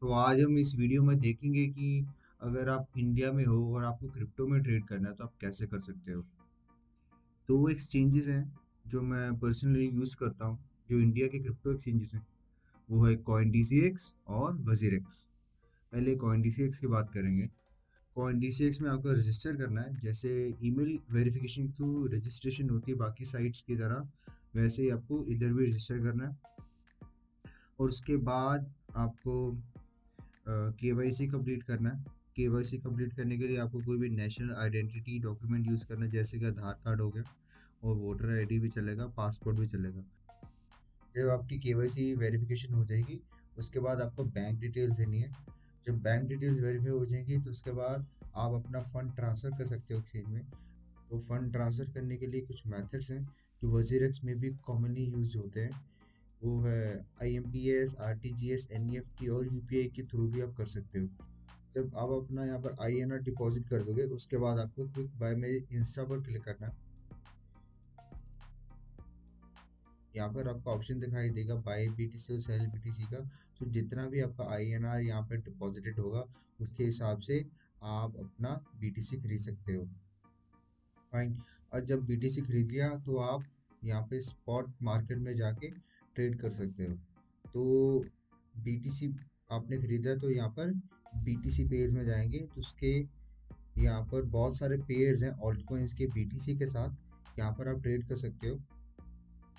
तो आज हम इस वीडियो में देखेंगे कि अगर आप इंडिया में हो और आपको क्रिप्टो में ट्रेड करना है तो आप कैसे कर सकते हो। दो एक्सचेंजेस हैं जो मैं पर्सनली यूज़ करता हूँ, जो इंडिया के क्रिप्टो एक्सचेंजेस हैं। वो है CoinDCX और WazirX। पहले CoinDCX की बात करेंगे। CoinDCX में आपको रजिस्टर करना है, जैसे ईमेल वेरिफिकेशन के थ्रू रजिस्ट्रेशन होती है बाकी साइट्स की तरह, वैसे ही आपको इधर भी रजिस्टर करना है। और उसके बाद आपको केवाईसी कंप्लीट करना है। केवाईसी कंप्लीट करने के लिए आपको कोई भी नेशनल आइडेंटिटी डॉक्यूमेंट यूज़ करना है, जैसे कि आधार कार्ड हो गया, और वोटर आईडी भी चलेगा, पासपोर्ट भी चलेगा। जब आपकी केवाईसी वेरिफिकेशन हो जाएगी, उसके बाद आपको बैंक डिटेल्स देनी है। जब बैंक डिटेल्स वेरीफाई हो जाएंगी तो उसके बाद आप अपना फंड ट्रांसफ़र कर सकते हो एक्सचेंज में। तो फंड ट्रांसफ़र करने के लिए कुछ मेथड्स हैं जो WazirX में भी कॉमनली यूज होते हैं। वो है IMPS, RTGS, NEFT और UPI के थ्रू भी आप कर सकते हो। जब आप अपना यहाँ पर INR डिपॉजिट कर दोगे, उसके बाद आपको क्विक बाय में इंस्टा पर क्लिक करना है। यहाँ पर आपका ऑप्शन दिखाई देगा बाय BTC और सेल BTC का। तो जितना भी आपका INR यहाँ पर डिपॉजिटेड होगा, उसके हिसाब से आप अपना BTC खरीद सकते हो। फाइन। और जब BTC खरीद लिया तो आप यहाँ पे स्पॉट मार्केट में जाके ट्रेड कर सकते हो। तो BTC आपने खरीदा तो यहाँ पर BTC पेयर में जाएंगे तो उसके यहाँ पर बहुत सारे पेयर्स हैं ऑल्ट कॉइन्स के BTC के साथ, यहाँ पर आप ट्रेड कर सकते हो।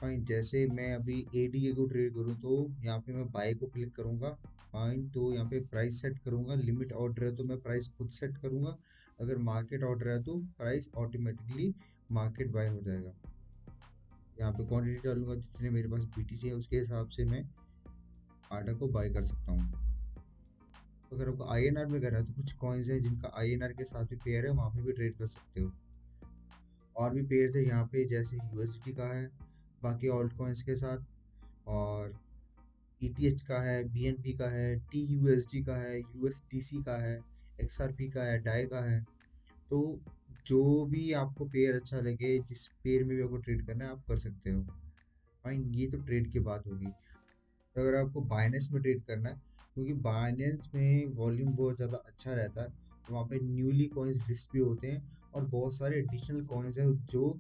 फाइन। जैसे मैं अभी ADA को ट्रेड करूँ तो यहाँ पे मैं बाय को क्लिक करूँगा। फाइन। तो यहाँ पे प्राइस सेट करूँगा, लिमिट ऑर्डर है तो मैं प्राइस खुद सेट करूँगा, अगर मार्केट ऑर्डर है तो प्राइस ऑटोमेटिकली मार्केट बाय हो जाएगा। यहाँ पे क्वांटिटी डालूंगा, जितने मेरे पास BTC है उसके हिसाब से मैं आटा को बाय कर सकता हूँ। तो अगर आपको INR में करना है तो कुछ कॉइन्स हैं जिनका INR के साथ भी पेयर है, वहाँ पे भी ट्रेड कर सकते हो। और भी पेयर्स है यहाँ पे, जैसे USDT का है बाकी ऑल्ट कॉइन्स के साथ, और ETH का है, BNB का है, TUSD का है, USDC का है, XRP का है, डाई का है। तो जो भी आपको पेयर अच्छा लगे, जिस पेयर में भी आपको ट्रेड करना है आप कर सकते हो। फाइन। ये तो ट्रेड की बात होगी। तो अगर आपको बाइनेंस में ट्रेड करना है, क्योंकि बाइनेंस में वॉल्यूम बहुत ज़्यादा अच्छा रहता है, तो वहाँ पे न्यूली कॉइन्स लिस्ट भी होते हैं और बहुत सारे एडिशनल कॉइन्स हैं जो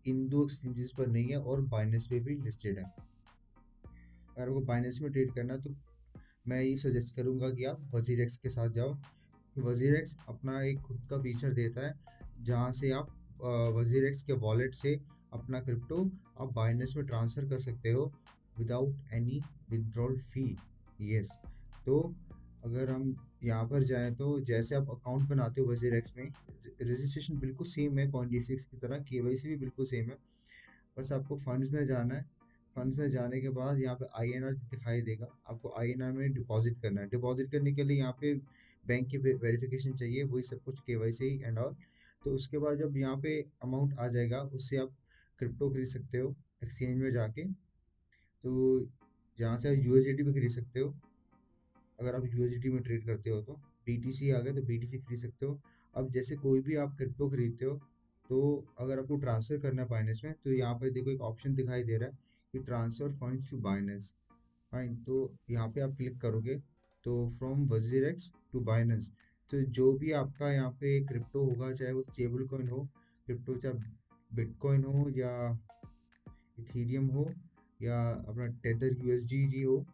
इन दो एक्सचेंजेस पर नहीं है और बाइनेंस पे भी लिस्टेड है। अगर आपको बाइनेंस में ट्रेड करना है तो मैं ये सजेस्ट करूंगा कि आप WazirX के साथ जाओ। WazirX अपना एक खुद का फीचर देता है, जहाँ से आप WazirX के वॉलेट से अपना क्रिप्टो आप बाइनेंस में ट्रांसफ़र कर सकते हो विदाउट एनी विथड्रॉल फी। यस। तो अगर हम यहाँ पर जाएं तो जैसे आप अकाउंट बनाते हो WazirX में, रजिस्ट्रेशन बिल्कुल सेम है CoinDCX की तरह, KYC भी बिल्कुल सेम है। बस आपको फंड्स में जाना है। फंड्स में जाने के बाद यहाँ पे INR दिखाई देगा, आपको INR में डिपॉजिट करना है। डिपॉजिट करने के लिए यहाँ पे बैंक की वेरिफिकेशन चाहिए, वही सब कुछ KYC एंड ऑल। तो उसके बाद जब यहाँ पे अमाउंट आ जाएगा, उससे आप क्रिप्टो खरीद सकते हो एक्सचेंज में जाके। तो जहाँ से आप USDT भी खरीद सकते हो, अगर आप USDT में ट्रेड करते हो तो। BTC आ गया तो BTC खरीद सकते हो। अब जैसे कोई भी आप क्रिप्टो खरीदते हो, तो अगर आपको ट्रांसफ़र करना है बाइनेंस में, तो यहाँ पे देखो एक ऑप्शन दिखाई दे रहा है कि transfer funds to Binance. Fine. तो यहाँ पे आप क्लिक करोगे तो फ्रॉम WazirX टू बाइनेंस, तो जो भी आपका यहाँ पे क्रिप्टो होगा, चाहे वो स्टेबल कॉइन हो, क्रिप्टो चाहे बिटकॉइन हो या इथीरियम हो या अपना टेदर USDT हो,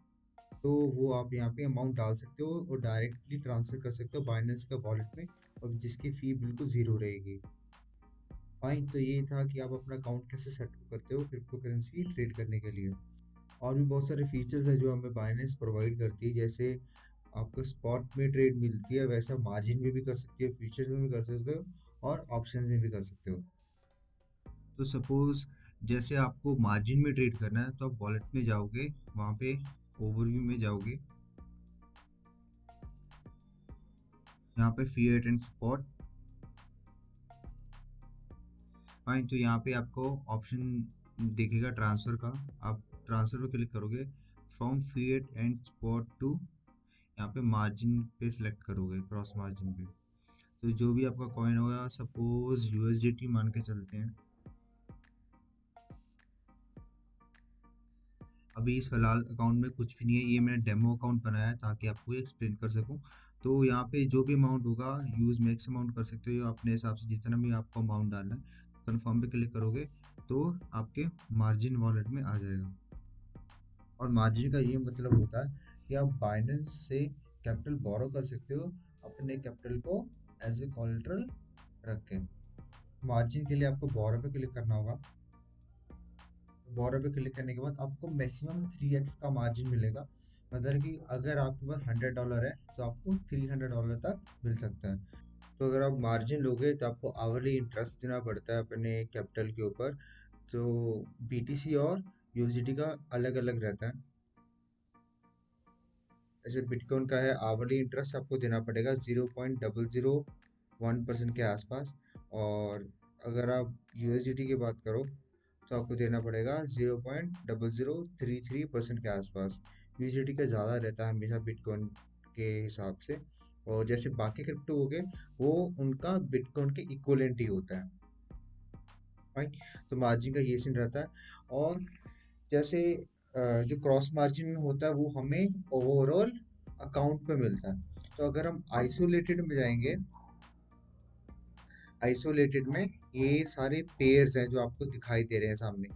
तो वो आप यहाँ पे अमाउंट डाल सकते हो और डायरेक्टली ट्रांसफर कर सकते हो बाइनेंस का वॉलेट में, और जिसकी फ़ी बिल्कुल ज़ीरो रहेगी। फाइन। तो ये था कि आप अपना अकाउंट कैसे सेट करते हो क्रिप्टो करेंसी ट्रेड करने के लिए। और भी बहुत सारे फीचर्स हैं जो हमें बाइनेंस प्रोवाइड करती है, जैसे आपको स्पॉट में ट्रेड मिलती है, वैसा मार्जिन में भी कर सकते हो, फ्यूचर्स में भी कर सकते हो, और ऑप्शन में भी कर सकते हो। तो सपोज जैसे आपको मार्जिन में ट्रेड करना है तो आप वॉलेट में जाओगे, वहाँ पे ओवरव्यू में जाओगे, यहाँ पे फिएट एंड स्पॉट। फाइन। तो यहाँ पे आपको ऑप्शन दिखेगा ट्रांसफ़र का, आप ट्रांसफ़र पे क्लिक करोगे, from fiat and spot to, यहाँ पे मार्जिन पे सिलेक्ट करोगे, क्रॉस मार्जिन पे। तो जो भी आपका कॉइन होगा, सपोज USDT मान के चलते हैं। अभी इस फिलहाल अकाउंट में कुछ भी नहीं है, ये मैंने डेमो अकाउंट बनाया है ताकि आपको एक्सप्लेन कर सकूं। तो यहाँ पे जो भी अमाउंट होगा यूज़ मैक्स अमाउंट कर सकते हो अपने हिसाब से, जितना भी आपको अमाउंट डालना है। कन्फर्म पे क्लिक करोगे तो आपके मार्जिन वॉलेट में आ जाएगा। और मार्जिन का ये मतलब होता है कि आप बाइनेंस से कैपिटल बोरो कर सकते हो अपने कैपिटल को एज ए कोलेटरल रख के। मार्जिन के लिए आपको बोरो पे क्लिक करना होगा। बोरो पे क्लिक करने के बाद आपको मैक्सिमम 3x का मार्जिन मिलेगा। मतलब कि अगर आपके पास $100 है तो आपको $300 तक मिल सकता है। तो अगर आप मार्जिन लोगे तो आपको आवरली इंटरेस्ट देना पड़ता है अपने कैपिटल के ऊपर। तो बीटीसी और यूएसडीटी का अलग अलग रहता है। जैसे बिटकॉइन का है आवरली इंटरेस्ट आपको देना पड़ेगा 0.001% के आसपास। और अगर आप यूएसडीटी की बात करो तो आपको देना पड़ेगा 0.0033% के आसपास। यूएसडीटी का ज़्यादा रहता है हमेशा बिटकॉइन के हिसाब से। और जैसे बाकी क्रिप्टो हो गए वो उनका बिटकॉइन के इक्वलेंट ही होता है। राइट। तो मार्जिन का ये सीन रहता है। और जैसे जो क्रॉस मार्जिन होता है वो हमें ओवरऑल अकाउंट पे मिलता है। तो अगर हम आइसोलेटेड में जाएंगे, आइसोलेटेड में ये सारे पेयर्स हैं जो आपको दिखाई दे रहे हैं सामने।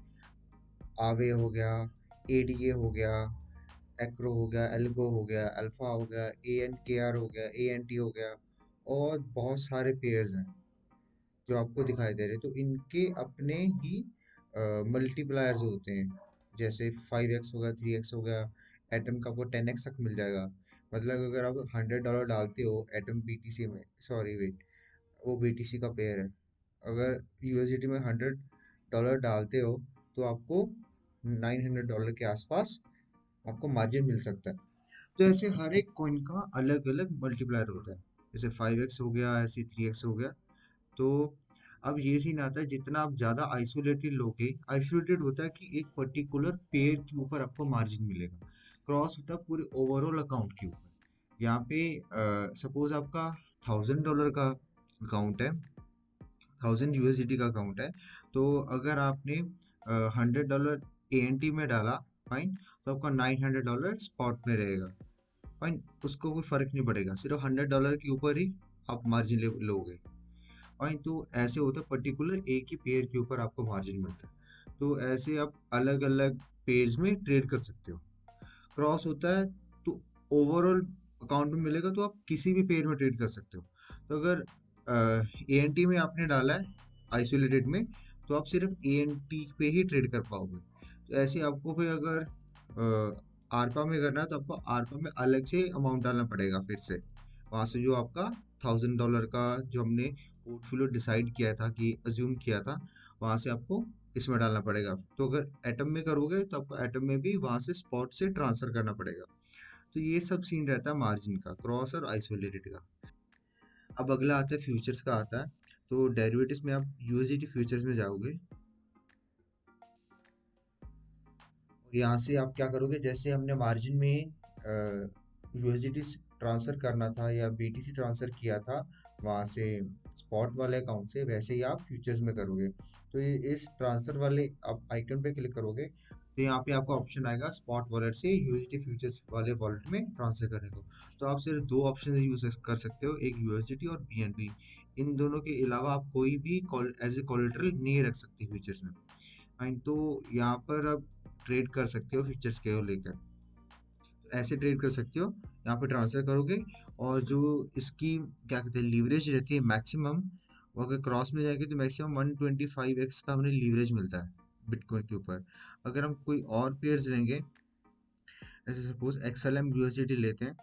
आवे हो गया, एडीए हो गया, एक्रो हो गया, एल्गो हो गया, अल्फा हो गया, ए एन के आर हो गया, ए एन टी हो गया, और बहुत सारे पेयर्स हैं जो आपको दिखाई दे रहे हैं। तो इनके अपने ही मल्टीप्लायर्स होते हैं। जैसे 5x हो गया, 3x हो गया, एटम का आपको 10x तक मिल जाएगा। मतलब अगर आप $100 डालते हो एटम बीटीसी में, सॉरी वेट, वो बीटीसी का पेयर है। अगर यूएसडीटी में $100 डालते हो तो आपको $900 के आसपास आपको मार्जिन मिल सकता है। तो ऐसे हर एक कॉइन का अलग अलग मल्टीप्लायर होता है। जैसे 5x हो गया, ऐसे 3x हो गया। तो अब ये सीन आता है जितना आप ज़्यादा आइसोलेटेड लोगे, आइसोलेटेड होता है कि एक पर्टिकुलर पेयर के ऊपर आपको मार्जिन मिलेगा। क्रॉस होता है पूरे ओवरऑल अकाउंट के ऊपर। यहाँ पे सपोज आपका $1000 का अकाउंट है, 1000 USDT का अकाउंट है। तो अगर आपने $100 ANT में डाला, फाइन, तो आपका $900 स्पॉट में रहेगा। फाइन, उसको कोई फर्क नहीं पड़ेगा, सिर्फ $100 के ऊपर ही आप मार्जिन लोगे। फाइन, तो ऐसे होता है पर्टिकुलर एक ही पेयर के ऊपर आपको मार्जिन मिलता है। तो ऐसे आप अलग अलग पेयर्स में ट्रेड कर सकते हो। क्रॉस होता है तो ओवरऑल अकाउंट में मिलेगा, तो आप किसी भी पेयर में ट्रेड कर सकते हो। तो अगर ए एन टी में आपने डाला है आइसोलेटेड में, तो आप सिर्फ ए एन टी पे ही ट्रेड कर पाओगे। तो ऐसे आपको फिर अगर आरपा में करना है तो आपको आरपा में अलग से अमाउंट डालना पड़ेगा फिर से। वहाँ से जो आपका $1000 का जो हमने पोर्टफोलियो डिसाइड किया था कि अज्यूम किया था, वहाँ से आपको इसमें डालना पड़ेगा। तो अगर एटम में करोगे तो आपको एटम में भी वहाँ से स्पॉट से ट्रांसफर करना पड़ेगा। तो ये सब सीन रहता है मार्जिन का, क्रॉस और आइसोलेटेड का। अब अगला आता है फ्यूचर्स का आता है। तो डेरिवेटिव्स में आप यूएसडीटी फ्यूचर्स में जाओगे और यहाँ से आप क्या करोगे, जैसे हमने मार्जिन में यूएसडीटी ट्रांसफर करना था या बीटीसी ट्रांसफर किया था वहाँ से स्पॉट वाले अकाउंट से, वैसे ही आप फ्यूचर्स में करोगे। तो ये इस ट्रांसफर वाले आप आइकन पे क्लिक करोगे तो यहाँ पे आपको ऑप्शन आएगा स्पॉट वॉलेट से यूएसडी फ्यूचर्स वाले वॉलेट में ट्रांसफर करने को। तो आप सिर्फ दो ऑप्शन यूज कर सकते हो, एक यूएसडीटी और बीएनबी। इन दोनों के अलावा आप कोई भी एज ए कोलेटरल नहीं रख सकते फ्यूचर्स में। फाइन, तो यहाँ पर आप ट्रेड कर सकते हो फ्यूचर्स के लेकर। ऐसे ट्रेड कर सकते हो, यहाँ पे ट्रांसफर करोगे। और जो इसकी क्या कहते हैं लीवरेज रहती है मैक्सिमम, वो अगर क्रॉस में जाएगी तो मैक्सिमम 125x का हमें लीवरेज मिलता है बिटकॉइन के ऊपर। अगर हम कोई और पेयर्स लेंगे, जैसे सपोज XLM USDT लेते हैं,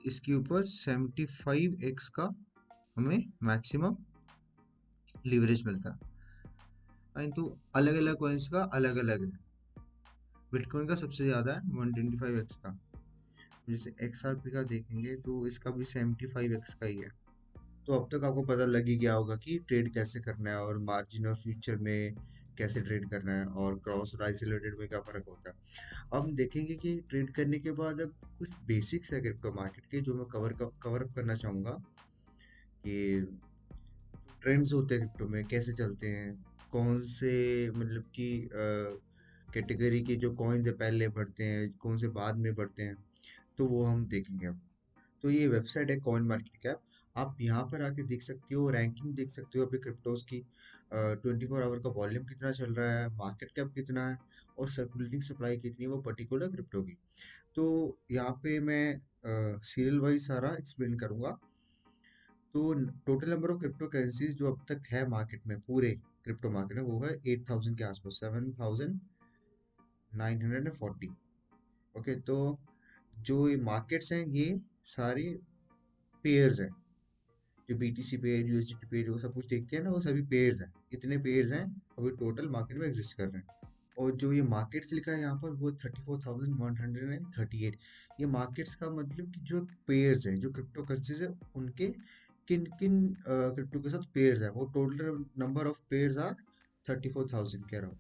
इसके ऊपर 75x का हमें मैक्सिमम लीवरेज मिलता है। तो अलग अलग कॉइन्स का अलग अलग है। बिटकॉइन का सबसे ज़्यादा है 125x का। जैसे XRP का देखेंगे तो इसका भी 75x का ही है। तो अब तक आपको पता लग ही गया होगा कि ट्रेड कैसे करना है और मार्जिन और फ्यूचर में कैसे ट्रेड करना है और क्रॉस और आइसोलेटेड में क्या फ़र्क होता है। अब हम देखेंगे कि ट्रेड करने के बाद अब कुछ बेसिक्स है क्रिप्टो मार्केट के जो मैं कवर अप करना चाहूँगा कि ट्रेंड्स होते हैं क्रिप्टो में कैसे चलते हैं, कौन से मतलब कि कैटेगरी के जो कॉइन्स है पहले बढ़ते हैं, कौन से बाद में बढ़ते हैं, तो वो हम देखेंगे अब। तो ये वेबसाइट है कॉइन मार्केट कैप। आप यहाँ पर आके देख सकते हो, रैंकिंग देख सकते हो अपने क्रिप्टोज की, 24 आवर का वॉल्यूम कितना चल रहा है, मार्केट कैप कितना है, और सर्कुलेटिंग सप्लाई कितनी है वो पर्टिकुलर क्रिप्टो की। तो यहाँ पे मैं सीरियल वाइज सारा एक्सप्लेन करूंगा। तो total number of crypto currencies जो अब तक है मार्केट में, पूरे क्रिप्टो मार्केट में, वो है 8000 के आसपास, 7940। ओके, तो जो ये मार्केट्स हैं ये सारे पेयर्स हैं। जो बीटीसी पेयर, यूएसडीटी पेयर, वो सब कुछ देखते हैं ना, वो सभी पेयर्स हैं। इतने पेयर्स हैं अभी टोटल मार्केट में एग्जिस्ट कर रहे हैं। और जो ये मार्केट्स लिखा है यहाँ पर, वो 34,138। ये मार्केट्स का मतलब कि जो पेयर्स हैं, जो क्रिप्टो करेंसीज है, उनके किन किन क्रिप्टो के साथ पेयर्स है, वो total number of pairs are 34,000 कह रहा हूँ।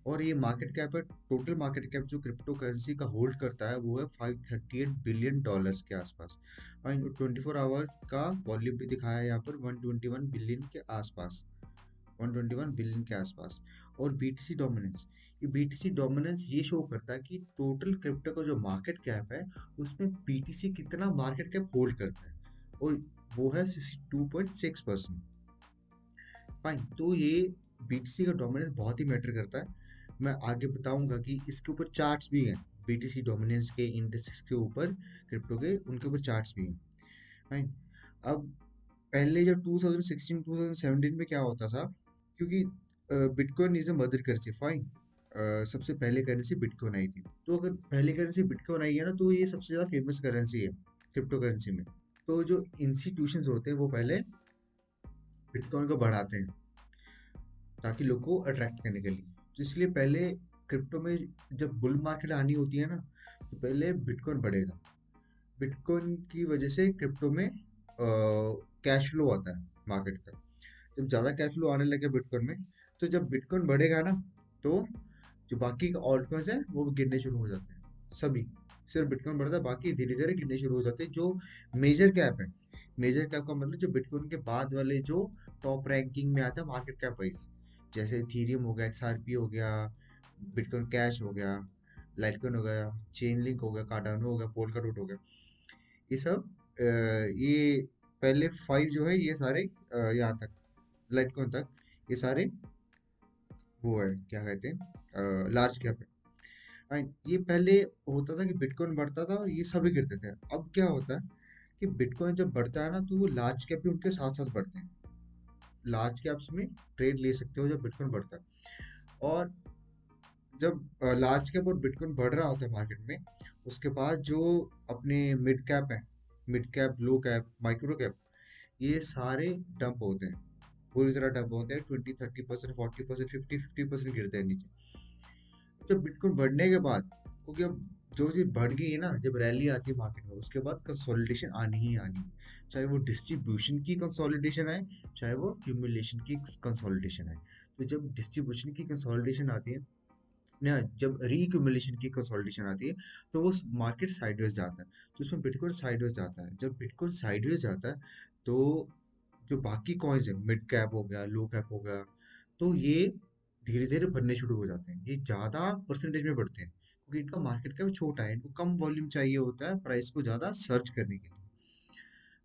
और ये मार्केट कैप है, टोटल मार्केट कैप जो क्रिप्टो करेंसी का होल्ड करता है वो है $538 बिलियन के आसपास। 24 आवर का वॉल्यूम भी दिखाया है यहाँ पर, 121 बिलियन के आसपास, 121 बिलियन के आसपास। और बीटीसी डोमिनेंस, ये बीटीसी डोमिनेंस ये शो करता है कि टोटल क्रिप्टो का जो मार्केट कैप है उसमें बीटीसी कितना मार्केट कैप होल्ड करता है, और वो है 62.6%। फाइन, तो ये बीटीसी का डोमिनेंस बहुत ही मैटर करता है। मैं आगे बताऊंगा कि इसके ऊपर चार्ट्स भी हैं, बीटीसी डोमिनेंस के इंडेक्सेस के ऊपर, क्रिप्टो के, उनके ऊपर चार्ट्स भी हैं। फाइन, अब पहले जब 2016 2017 में क्या होता था, क्योंकि bitcoin is a mother currency. Fine, सबसे पहले करेंसी बिटकॉइन आई थी, तो अगर पहली करेंसी बिटकॉइन आई है ना, तो ये सबसे ज़्यादा फेमस करेंसी है क्रिप्टो करेंसी में। तो जो इंस्टीट्यूशंस होते हैं वो पहले बिटकॉइन को बढ़ाते हैं ताकि लोगों को अट्रैक्ट करने के लिए। तो इसलिए पहले क्रिप्टो में जब बुल मार्केट आनी होती है ना, तो पहले बिटकॉइन बढ़ेगा। बिटकॉइन की वजह से क्रिप्टो में कैश फ्लो आता है मार्केट का। जब ज़्यादा कैश फ्लो आने लगे बिटकॉइन में, तो जब बिटकॉइन बढ़ेगा ना, तो जो बाकी का ऑल्ट कॉइन्स है वो गिरने शुरू हो जाते हैं सभी। सिर्फ बिटकॉइन बढ़ता है, बाकी धीरे धीरे गिरने शुरू हो जाते हैं। जो मेजर कैप है, मेजर कैप का मतलब जो बिटकॉइन के बाद वाले जो टॉप रैंकिंग में आता है मार्केट कैप वाइज, जैसे इथीरियम हो गया, एक्सआरपी हो गया, बिटकॉइन कैश हो गया, लाइटकॉइन हो गया, चेन लिंक हो गया, कार्डानो हो गया, पोलकाडॉट हो गया, ये सब ये पहले 5 जो है, ये सारे यहाँ तक, लाइटकॉइन तक, ये सारे वो है, क्या कहते हैं, लार्ज कैप है। ये पहले होता था कि बिटकॉइन बढ़ता था ये सभी गिरते थे। अब क्या होता है कि बिटकॉइन जब बढ़ता है ना, तो वो लार्ज कैप भी उनके साथ साथ बढ़ते हैं। लार्ज कैप्स में ट्रेड ले सकते हो जब बिटकॉइन बढ़ता है। और जब लार्ज कैप और बिटकॉइन बढ़ रहा होता है मार्केट में, उसके बाद जो अपने मिड कैप है, मिड कैप, लो कैप, माइक्रो कैप, ये सारे डंप होते हैं, पूरी तरह डंप होते हैं। 20 30%, 40%, 50% गिरते हैं नीचे जब बिटकॉइन बढ़ने के बाद। क्योंकि अब जो चीज़ बढ़ गई है ना, जब रैली आती है मार्केट में, उसके बाद कंसोलिडेशन आनी ही आनी है। चाहे वो डिस्ट्रीब्यूशन की कंसोलिडेशन आए, चाहे वो क्यूमुलेशन की कंसोलिडेशन आए। तो जब डिस्ट्रीब्यूशन की कंसोलिडेशन आती है ना, जब रीक्यूमुलेशन की कंसोलिडेशन आती है, तो वो मार्केट साइडवेज जाता है, तो उसमें बिटकॉइन साइडवेज जाता है। जब बिटकॉइन साइडवेज जाता है, तो जो बाकी कॉइन्स है, मिड कैप हो गया, लो कैप हो गया, तो ये धीरे धीरे बढ़ने शुरू हो जाते हैं। ये ज़्यादा परसेंटेज में बढ़ते हैं क्योंकि इनका मार्केट कैप छोटा है, इनको कम वॉल्यूम चाहिए होता है प्राइस को ज़्यादा सर्च करने के लिए।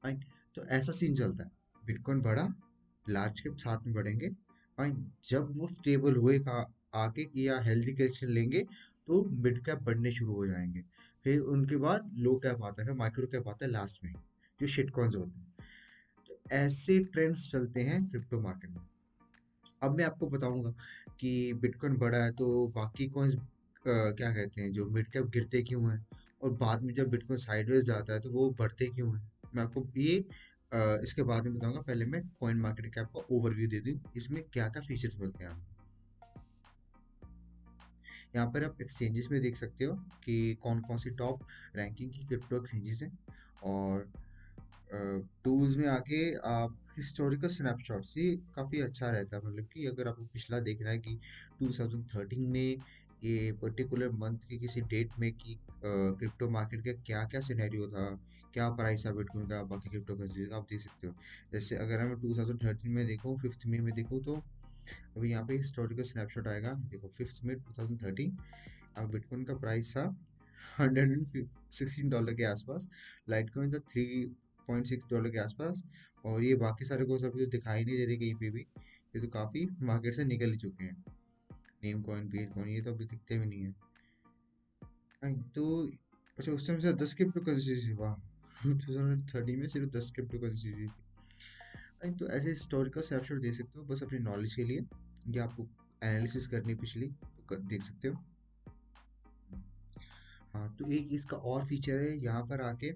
फाइन, तो ऐसा सीन चलता है। बिटकॉइन बढ़ा, लार्ज कैप साथ में बढ़ेंगे। फाइन, जब वो स्टेबल हुए का आके कि या हेल्दी करेक्शन लेंगे, तो मिड कैप बढ़ने शुरू हो जाएंगे। फिर उनके बाद लो कैप आता है, फिर माइक्रो कैप आता है लास्ट में, जो शिट कॉइन्स होते हैं। तो ऐसे ट्रेंड्स चलते हैं क्रिप्टो मार्केट में। अब मैं आपको बताऊंगा कि बिटकॉइन बढ़ा है तो बाकी कॉइन्स क्या कहते हैं, जो मिड कैप, गिरते क्यों हैं, और बाद में जब बिटकॉइन साइडवेज जाता है तो वो बढ़ते क्यों हैं। मैं आपको ये इसके बाद में बताऊंगा। पहले मैं कॉइन मार्केट कैप का ओवरव्यू दे दूं, इसमें क्या क्या फीचर्स मिलते हैं आपको। यहाँ पर आप एक्सचेंजेस में देख सकते हो कि कौन कौन सी टॉप रैंकिंग की क्रिप्टो एक्सचेंजेस हैं। और टूल्स में आके आप हिस्टोरिकल स्नैपशॉट्स, ये काफ़ी अच्छा रहता है। मतलब कि अगर आपको पिछला देखना है कि 2013 में ये पर्टिकुलर मंथ की किसी डेट में कि क्रिप्टो मार्केट का क्या क्या सिनेरियो था, क्या प्राइस है बिटकॉइन का, बाकी क्रिप्टो करेंसी का, आप देख सकते हो। जैसे अगर मैं 2013 में देखूँ, 5 मई में देखूँ, तो अभी यहाँ पे हिस्टोरिकल स्नैपशॉट आएगा, देखो 5 मई 2013, अब बिटकॉइन का प्राइस था $116 के आसपास, लाइटकॉइन था $3.6 के आसपास, और ये बाकी सारे कोर्स अभी तो दिखाई नहीं दे रहे कहीं पे भी, ये तो काफ़ी मार्केट से निकल ही चुके हैं। नेम कॉइन, पेज कॉइन, ये तो अभी दिखते भी नहीं है। तो अच्छा, उस टाइम से 10 क्रिप्टो करेंसी थी, वाह 2030 में सिर्फ 10 क्रिप्टो करेंसी थी। तो ऐसे हिस्टोरिकल स्नैपशॉट दे सकते हो बस अपनी नॉलेज के लिए, या आपको एनालिसिस करनी पिछली तो देख सकते हो। हाँ, तो एक इसका और फीचर है, यहाँ पर आके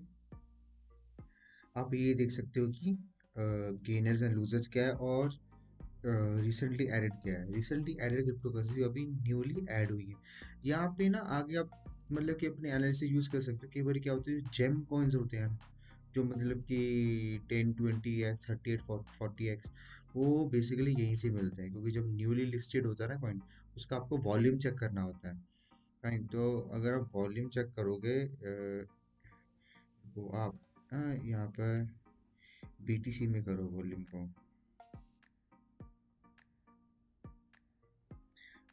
आप ये देख सकते हो कि गेनर्स एंड लूजर्स क्या है, और रिसेंटली एडेड क्या है। रिसेंटली एडेड क्रिप्टो करेंसी अभी न्यूली ऐड हुई है। यहाँ पे ना आगे आप मतलब कि अपने एनालिसिस यूज कर सकते हो। कई बार क्या होता है, जेम कॉइन्स होते हैं जो मतलब कि 10 20x 38 40x, वो बेसिकली यहीं से मिलते हैं, क्योंकि जब न्यूली लिस्टेड होता है ना कॉइन, उसका आपको वॉल्यूम चेक करना होता है। राइट, तो अगर आप वॉल्यूम चेक करोगे वो आप यहाँ पर बीटीसी में करो वॉल्यूम को।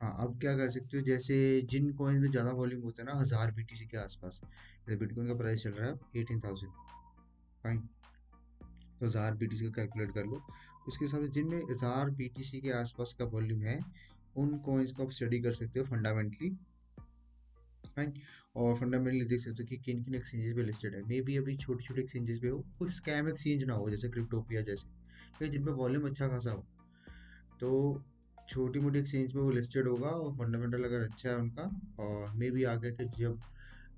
हाँ, अब क्या कर सकते हो, जैसे जिन कॉइन में ज़्यादा वॉल्यूम होता है ना, 1000 BTC के आसपास, जैसे बिटकॉइन का प्राइस चल रहा है 18,000, फाइन, तो 1000 BTC का कैलकुलेट कर लो। उसके हिसाब से जिनमें 1000 BTC के आसपास का वॉल्यूम है, उन कॉइन्स को आप स्टडी कर सकते हो फंडामेंटली, फाइन। और फंडामेंटली देख सकते हो कि किन किन एक्सचेंजेस पे लिस्टेड है। मे बी अभी छोटे छोटे एक्सचेंजेस पे हो, कोई स्कैम एक्सचेंज ना हो जैसे क्रिप्टोपिया जैसे, क्योंकि जिन पे वॉल्यूम अच्छा खासा हो, तो छोटी मोटी एक्सचेंज पे वो लिस्टेड होगा, और फंडामेंटल अगर अच्छा है उनका, और मे बी आगे के जब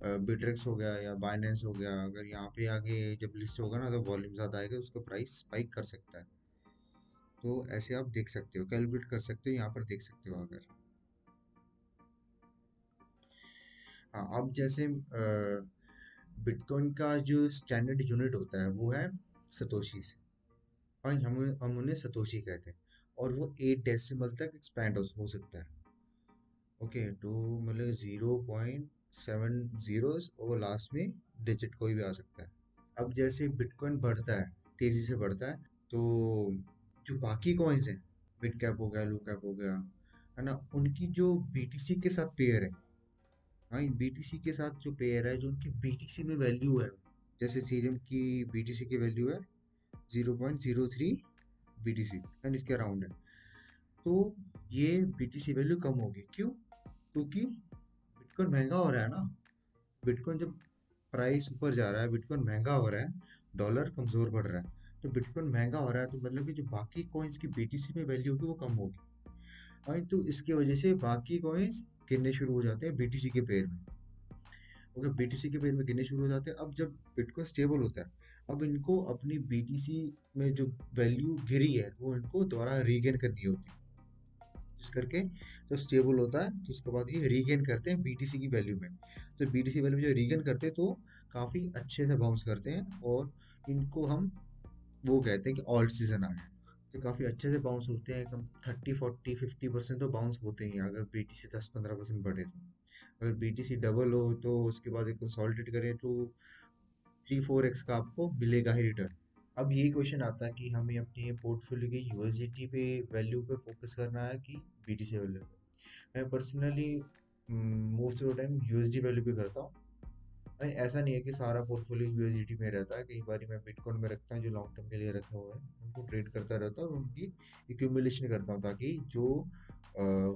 बिटरेक्स हो गया या बाइनेंस हो गया, अगर यहाँ पे आगे जब लिस्ट होगा ना, तो वॉल्यूम ज़्यादा आएगा, उसका प्राइस स्पाइक कर सकता है। तो ऐसे आप देख सकते हो, कैलकुलेट कर सकते हो, यहाँ पर देख सकते हो अगर। हाँ, अब जैसे बिटकॉइन का जो स्टैंडर्ड यूनिट होता है वो है सतोशीस, और हम उन्हें सतोशी कहते हैं, और वो 8 डेसिमल तक एक्सपैंड हो सकता है। ओके, तो मतलब 0.7 और लास्ट में डिजिट कोई भी आ सकता है। अब जैसे बिटकॉइन बढ़ता है, तेजी से बढ़ता है, तो जो बाकी कॉइन्स हैं, बिट कैप हो गया, लो कैप हो गया, है ना, उनकी जो बीटीसी के साथ पेयर है, हाँ, बीटीसी के साथ जो पेयर है, जो उनकी बीटीसी में वैल्यू है, जैसे सीरियम की बीटीसी की वैल्यू है 0.03 बीटीसी, एंड इसके अराउंड है, तो ये बीटीसी वैल्यू कम होगी। क्यों? क्योंकि बिटकॉइन महंगा हो रहा है ना। बिटकॉइन जब प्राइस ऊपर जा रहा है, बिटकॉइन महंगा हो रहा है, डॉलर कमजोर पड़ रहा है, तो बिटकॉइन महंगा हो रहा है, तो मतलब कि जो बाकी कॉइन्स की बीटीसी में वैल्यू होगी वो कम होगी, और तो इसकी वजह से बाकी कॉइन्स गिरने शुरू हो जाते हैं बीटीसी के पेयर में। ओके, बीटीसी के पेयर में गिरने शुरू हो जाते हैं। अब जब बिटकॉइन स्टेबल होता है, अब इनको अपनी बीटीसी में जो वैल्यू गिरी है वो इनको दोबारा रीगेन करनी होती है, जिस करके जब स्टेबल होता है तो उसके बाद ये रीगेन करते हैं बीटीसी की वैल्यू में। तो बीटीसी वैल्यू में जो रीगेन करते हैं, तो काफ़ी अच्छे से बाउंस करते हैं, और इनको हम वो कहते हैं कि ऑल्ट सीजन आ गया, तो काफ़ी अच्छे से बाउंस होते हैं, कम 30 40 50% तो बाउंस होते ही हैं, अगर बीटीसी 10 15% बढ़े तो। अगर बीटीसी डबल हो तो उसके बाद एक कंसोलिडेट करें तो 3 4x का आपको मिलेगा ही रिटर्न। अब यही क्वेश्चन आता है कि हमें अपनी पोर्टफोलियो की यूएसडीटी पे वैल्यू पे फोकस करना है कि बीटीसी वैल्यू पे। मैं personally most of the time USD value पे करता हूँ। नहीं, ऐसा नहीं है कि सारा पोर्टफोलियो यूएसडीटी में रहता है, कई बार मैं बिटकॉइन में रखता हूँ, जो लॉन्ग टर्म के लिए रखे हुए हैं उनको ट्रेड करता रहता हूँ, और उनकी एक्यूमुलेशन करता हूँ, ताकि जो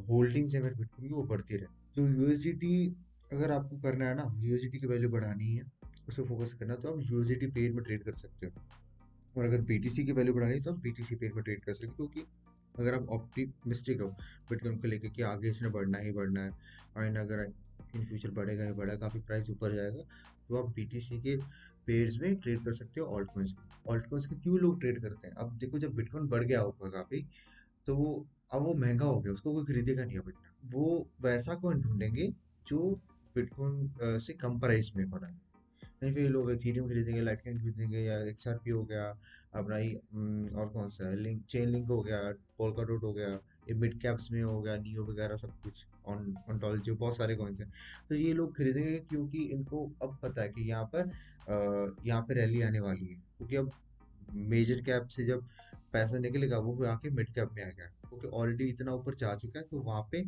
होल्डिंग्स है मेरे बिटकॉइन की वो बढ़ती रहे। तो यूएसडीटी अगर आपको करना है ना, यूएसडीटी की वैल्यू बढ़ानी है, उस पर फोकस करना है, तो आप यूएसडीटी पेयर में ट्रेड कर सकते हो। और अगर बीटीसी की वैल्यू बढ़ानी है तो आप बीटीसी पेयर में ट्रेड कर सकते हो, क्योंकि अगर आप ऑप्टिमिस्टिक हो बिटकॉइन को लेकर कि आगे इसने बढ़ना ही बढ़ना है, और अगर इन फ्यूचर बढ़ेगा ही बढ़ेगा, काफ़ी प्राइस ऊपर जाएगा, तो आप बीटीसी के पेयर्स में ट्रेड कर सकते हो ऑल्ट कॉइन्स। ऑल्ट कॉइन्स को क्यों लोग ट्रेड करते हैं? अब देखो, जब बिटकॉइन बढ़ गया ऊपर काफ़ी, तो अब वो महंगा हो गया, उसको कोई खरीदेगा नहीं अब इतना, वो वैसा कॉइन ढूंढेंगे जो बिटकॉइन से कम प्राइस में पड़ा है। नहीं, फिर लोग इथेरियम खरीदेंगे, लाइटकॉइन खरीदेंगे, या एक्सआरपी हो गया अपना ही, और कौन सा है, लिंक, चेन लिंक हो गया, पोलकाडॉट हो गया, ये मिड कैप्स में हो गया, नियो वगैरह सब कुछ, ऑन ऑन्टोलॉजी, बहुत सारे कॉइन्स हैं। तो ये लोग खरीदेंगे क्योंकि इनको अब पता है कि यहाँ पर रैली आने वाली है, क्योंकि अब मेजर कैप से जब पैसा निकलेगा वो आके मिड कैप में आ गया, क्योंकि ऑलरेडी इतना ऊपर जा चुका है, तो वहाँ पे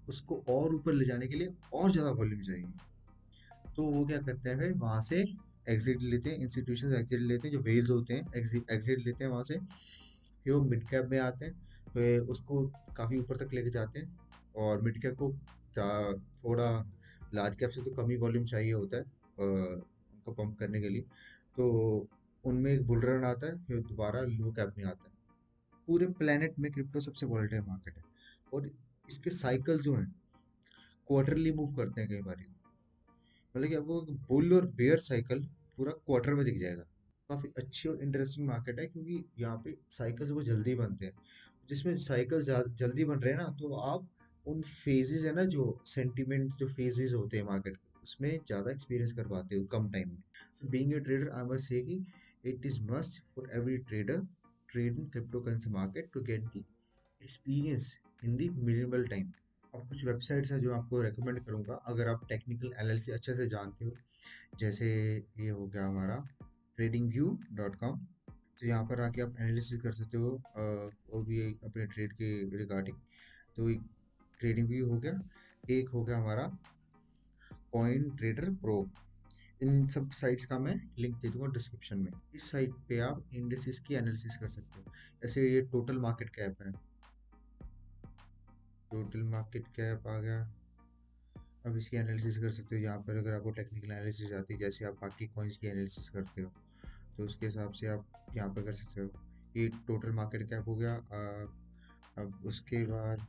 उसको और ऊपर ले जाने के लिए और ज़्यादा वॉल्यूम चाहिए। तो वो क्या करते हैं, फिर वहाँ से एग्जिट लेते हैं, इंस्टीट्यूशन एग्जिट लेते हैं, जो वेज होते हैं एग्जिट लेते हैं वहाँ से। फिर वो मिड कैप में आते हैं, फिर उसको काफ़ी ऊपर तक लेके जाते हैं। और मिड कैप को थोड़ा लार्ज कैप से तो कम ही वॉल्यूम चाहिए होता है उनको पंप करने के लिए। तो उनमें एक बुल रन आता है, फिर दोबारा लो कैप में आता है। पूरे प्लेनेट में क्रिप्टो सबसे वोलेटाइल मार्केट है, और इसके साइकिल जो हैं क्वार्टरली मूव करते हैं कई बार। मतलब कि आपको बुल और बेयर साइकिल पूरा क्वार्टर में दिख जाएगा। काफ़ी अच्छी और इंटरेस्टिंग मार्केट है, क्योंकि यहाँ पे साइकिल्स बहुत जल्दी बनते हैं। जिसमें साइकिल जल्दी बन रहे हैं ना, तो आप उन फेजेस है ना, जो सेंटिमेंट जो फेजेस होते हैं मार्केट के, उसमें ज़्यादा एक्सपीरियंस कर पाते हो कम टाइम में। So being a trader I must say कि it is must for every trader trade in crypto currency market to get the experience in the minimal time. अब कुछ वेबसाइट्स हैं जो आपको रेकमेंड करूंगा, अगर आप टेक्निकल एनालिसिस अच्छे से जानते हो। जैसे ये हो गया हमारा tradingview.com। तो यहाँ पर आके आप एनालिसिस कर सकते हो, वो भी अपने ट्रेड के रिगार्डिंग। तो ट्रेडिंग व्यू हो गया, एक हो गया हमारा कॉइन ट्रेडर प्रो। इन सब साइट्स का मैं लिंक दे दूंगा डिस्क्रिप्शन में। इस साइट पे आप इंडेक्सेस की एनालिसिस कर सकते हो। जैसे ये टोटल मार्केट कैप है, टोटल मार्केट कैप आ गया। अब इसकी एनालिसिस कर सकते हो यहाँ पर, अगर आपको टेक्निकल एनालिसिस आती है जैसे आप बाकी कॉइन्स की एनालिसिस करते हो, तो उसके हिसाब से आप यहाँ पर कर सकते हो। ये टोटल मार्केट कैप हो गया। अब उसके बाद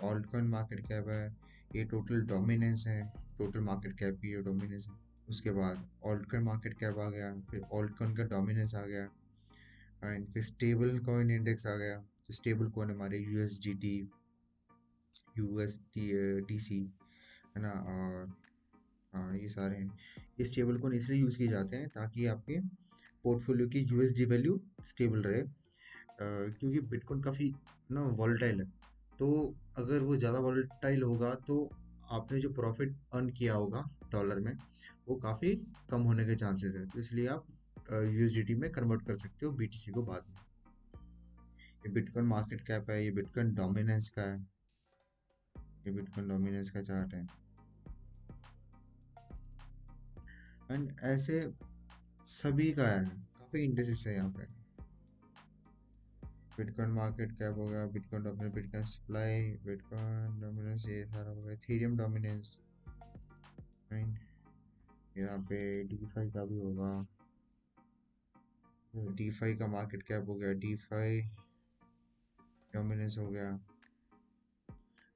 ऑल्ट कॉइन मार्केट कैप है, ये टोटल डोमिनेंस है। टोटल मार्केट कैप भी ये डोमिनेंस है। उसके बाद ऑल्ट कॉइन मार्केट कैप आ गया, फिर ऑल्ट कॉइन का डोमिनेंस आ गया, एंड फिर स्टेबल कॉइन इंडेक्स आ गया। तो स्टेबल कॉइन हमारे यूएसडीटी, यूएसडीसी है ना, और हाँ ये सारे हैं। ये स्टेबल कॉइन इसलिए यूज़ किए जाते हैं ताकि आपके पोर्टफोलियो की यूएसडी वैल्यू स्टेबल रहे। क्योंकि बिटकॉइन काफ़ी ना वॉलेटाइल है, तो अगर वो ज़्यादा वॉलेटाइल होगा तो आपने जो प्रॉफिट अर्न किया होगा डॉलर में, वो काफ़ी कम होने के चांसेस है। तो इसलिए आप यूएसडीटी में कन्वर्ट कर सकते हो बीटीसी को बाद में। ये बिटकॉइन मार्केट कैप है, ये बिटकॉइन डोमिनेंस का है, ये बिटकॉइन डोमिनेंस का चार्ट है। एंड ऐसे सभी का है, काफ़ी इंडेक्सेस है यहाँ पे। बिटकॉइन मार्केट कैप हो गया, bitcoin dominance, bitcoin supply, bitcoin dominance, ये सारा हो गया। इथेरियम डोमिनेंस, यहाँ पे डीफाई का भी होगा। डीफाई का मार्केट कैप हो गया, डीफाई डोमिनेंस हो गया।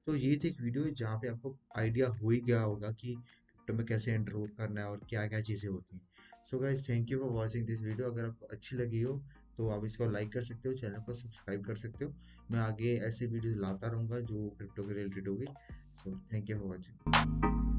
तो ये थी एक वीडियो जहाँ पे आपको आइडिया हो ही गया होगा कि क्रिप्टो में कैसे एंटर करना है और क्या क्या चीज़ें होती हैं। So guys, thank you for watching this video. अगर आपको अच्छी लगी हो तो आप इसको लाइक कर सकते हो, चैनल को सब्सक्राइब कर सकते हो। मैं आगे ऐसे वीडियो लाता रहूँगा जो क्रिप्टो के रिलेटेड होगी। So thank you for watching.